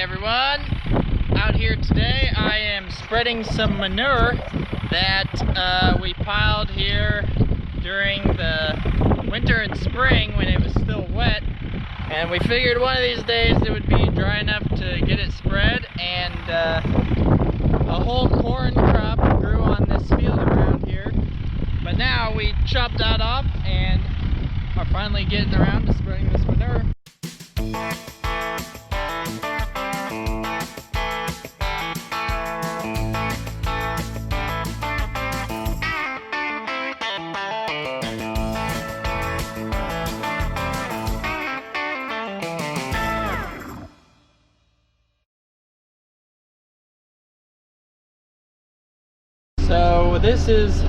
everyone, out here today I am spreading some manure that we piled here during the winter and spring when it was still wet, and we figured one of these days it would be dry enough to get it spread, and a whole corn crop grew on this field around here, but now we chopped that off and are finally getting around to spreading this manure. So this is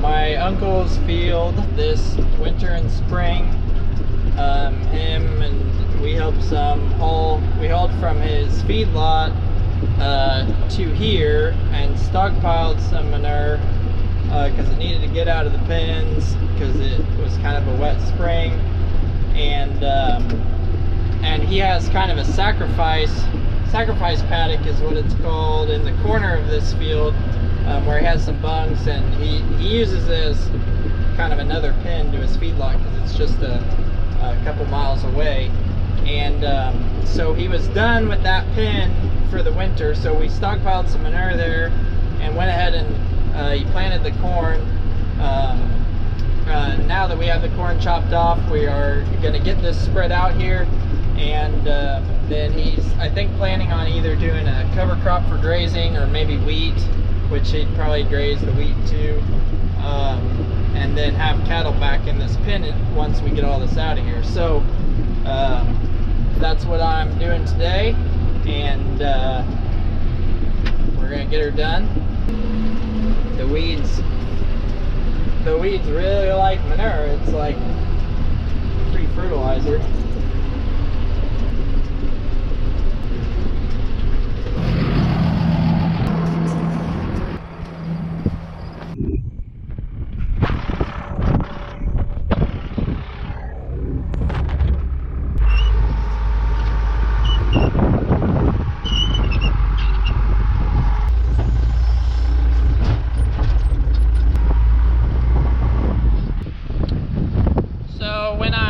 my uncle's field this winter and spring. Him and we helped we hauled from his feedlot to here and stockpiled some manure because it needed to get out of the pens because it was kind of a wet spring, and he has kind of a sacrifice paddock is what it's called in the corner of this field, where he has some bunks, and he uses this kind of another pen to his feedlot because it's just a couple miles away. And so he was done with that pen for the winter, so we stockpiled some manure there and went ahead and he planted the corn. Now that we have the corn chopped off, we are going to get this spread out here, and then he's, I think, planning on either doing a cover crop for grazing or maybe wheat, which he'd probably graze the wheat too, and then have cattle back in this pen once we get all this out of here. So that's what I'm doing today, and we're gonna get her done. The weeds really like manure. It's like free fertilizer.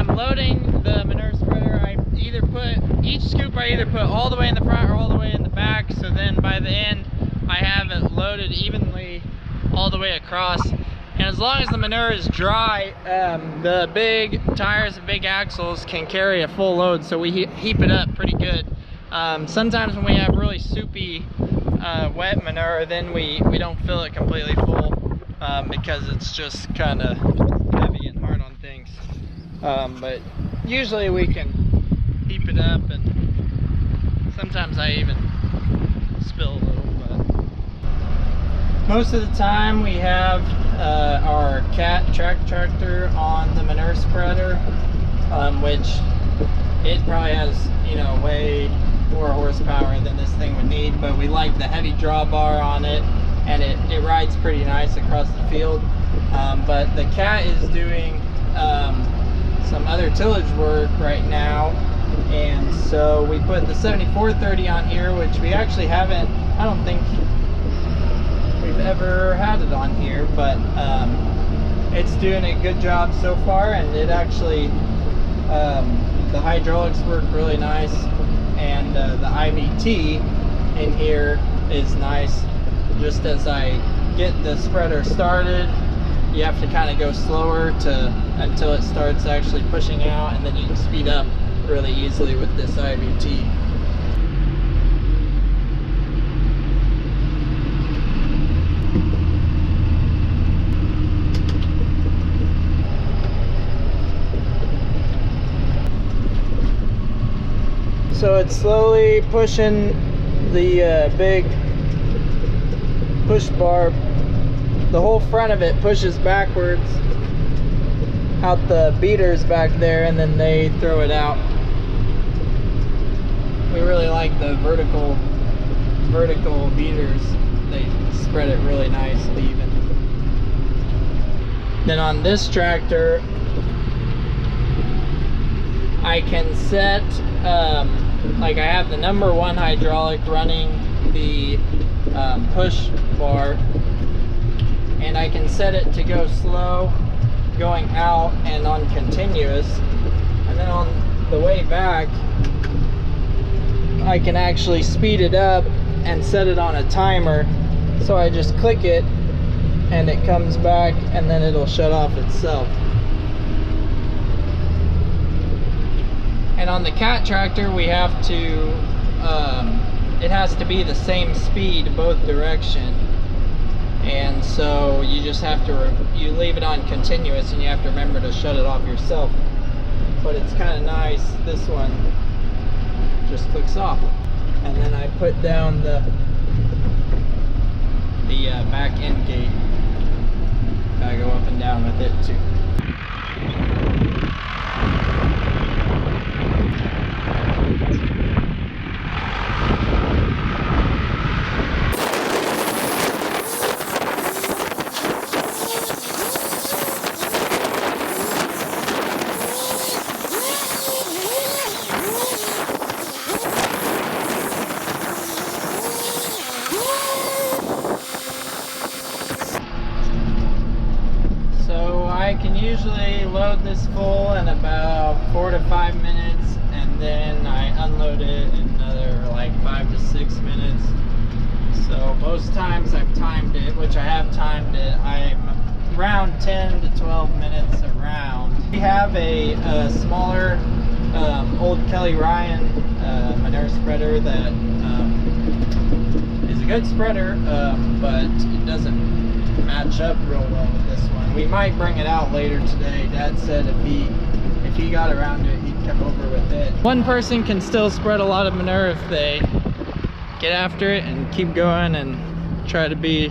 Loading the manure spreader, I either put all the way in the front or all the way in the back, so then by the end I have it loaded evenly all the way across. And as long as the manure is dry, the big tires and big axles can carry a full load, so we heap it up pretty good. Sometimes when we have really soupy wet manure, then we don't fill it completely full because it's just kind of heavy and hard on things. But usually we can heap it up, and sometimes I even spill a little, but most of the time we have our Cat track tractor on the manure spreader, which it probably has, you know, way more horsepower than this thing would need, but we like the heavy drawbar on it, and it rides pretty nice across the field. But the Cat is doing some other tillage work right now, and so we put the 7430 on here, which we actually haven't, I don't think we've ever had it on here, but it's doing a good job so far, and it actually the hydraulics work really nice, and the IVT in here is nice. Just as I get the spreader started, you have to kind of go slower until it starts actually pushing out, and then you can speed up really easily with this IVT. So it's slowly pushing the big push bar. The whole front of it pushes backwards out the beaters back there, and then they throw it out. We really like the vertical beaters. They spread it really nice and even. Then on this tractor, I can set like I have the #1 hydraulic running the push bar, and I can set it to go slow going out and on continuous, and then on the way back I can actually speed it up and set it on a timer. So I just click it and it comes back, and then it'll shut off itself. And on the cat tractor we have to it has to be the same speed both direction, and so you just have to you leave it on continuous and you have to remember to shut it off yourself. But it's kind of nice, this one just clicks off, and then I put down the back end gate. Gotta go up and down with it too. I can usually load this full in about 4 to 5 minutes, and then I unload it in another like 5 to 6 minutes. So most times I've timed it, which I have timed it, I'm around 10 to 12 minutes around. We have a smaller old Kelly Ryan manure spreader that is a good spreader, but it doesn't match up real well with this one. We might bring it out later today. Dad said if he got around to it, he'd come over with it. One person can still spread a lot of manure if they get after it and keep going and try to be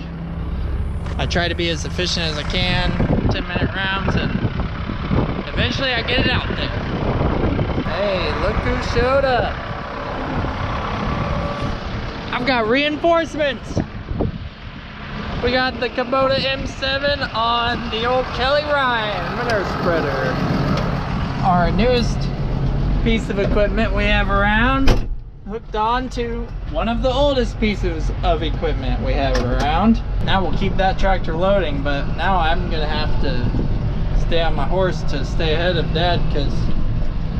as efficient as I can, 10-minute rounds, and eventually I get it out there. Hey, look who showed up. I've got reinforcements. We got the Kubota M7 on the old Kelly Ryan manure spreader. Our newest piece of equipment we have around, hooked on to one of the oldest pieces of equipment we have around. Now we'll keep that tractor loading, but now I'm gonna have to stay on my horse to stay ahead of Dad, because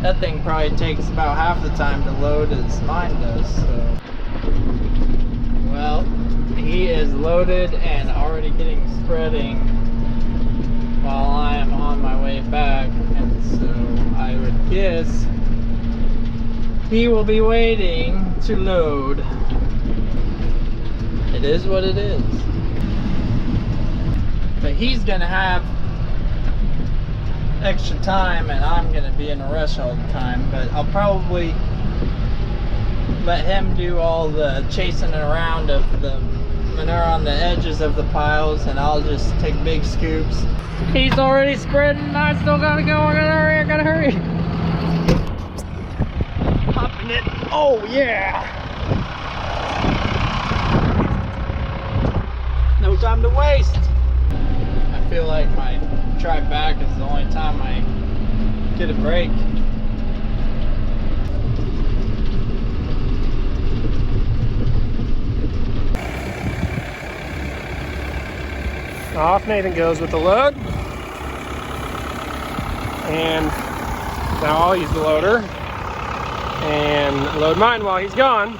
that thing probably takes about half the time to load as mine does. So, well, he is loaded and already getting spreading while I am on my way back, and so I would guess he will be waiting to load. It is what it is. But he's gonna have extra time and I'm gonna be in a rush all the time, but I'll probably let him do all the chasing around of the manure on the edges of the piles, and I'll just take big scoops. He's already spreading, I still gotta go, I gotta hurry. Popping it, oh yeah! No time to waste. I feel like my drive back is the only time I get a break. Off Nathan goes with the load, and now I'll use the loader and load mine while he's gone.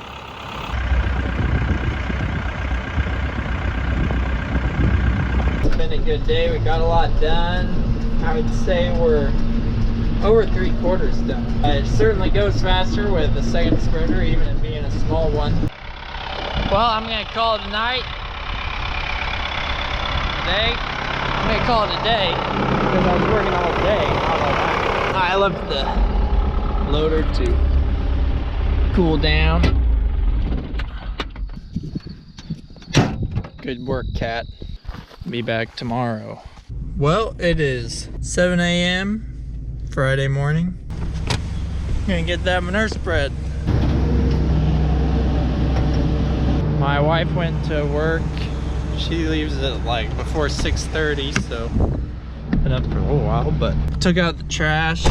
It's been a good day. We got a lot done. I would say we're over 3/4 done. It certainly goes faster with the second spreader, even it being a small one. Well, I'm gonna call it a night. I'm gonna call it a day because I was working all day. I left the loader to cool down. Good work, Cat. Be back tomorrow. Well, it is 7 a.m. Friday morning. Gonna get that manure spread. My wife went to work. She leaves at like before 6:30, so been up for a little while, but took out the trash,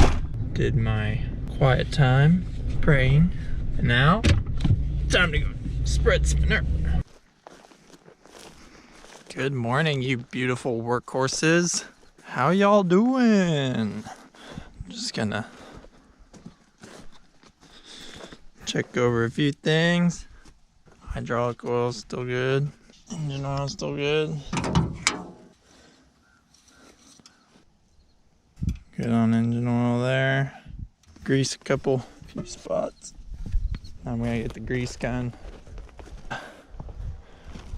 did my quiet time praying And now, time to go spread some manure. Good morning, you beautiful workhorses. How y'all doing? Just gonna check over a few things. Hydraulic oil still good. Engine oil still good. Good on engine oil there. Grease a few spots. I'm gonna get the grease gun.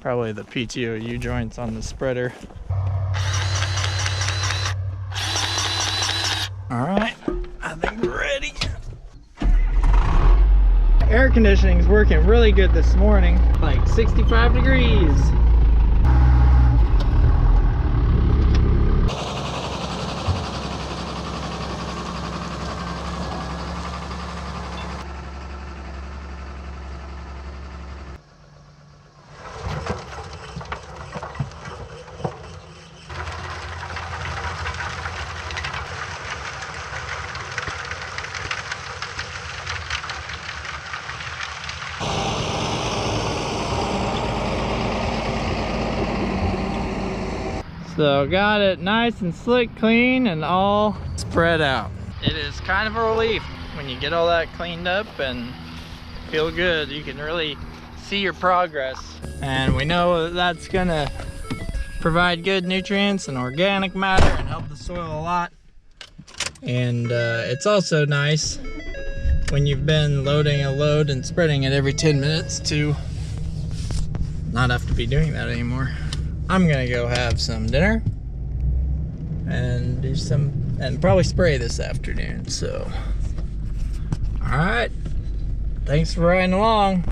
Probably the PTOU joints on the spreader. All right, I think we're ready. Air conditioning is working really good this morning, like 65 degrees. So got it nice and slick clean and all spread out. It is kind of a relief when you get all that cleaned up and feel good. You can really see your progress. And we know that that's gonna provide good nutrients and organic matter and help the soil a lot. And it's also nice when you've been loading a load and spreading it every 10 minutes to not have to be doing that anymore. I'm gonna go have some dinner and do and probably spray this afternoon. So, all right, thanks for riding along.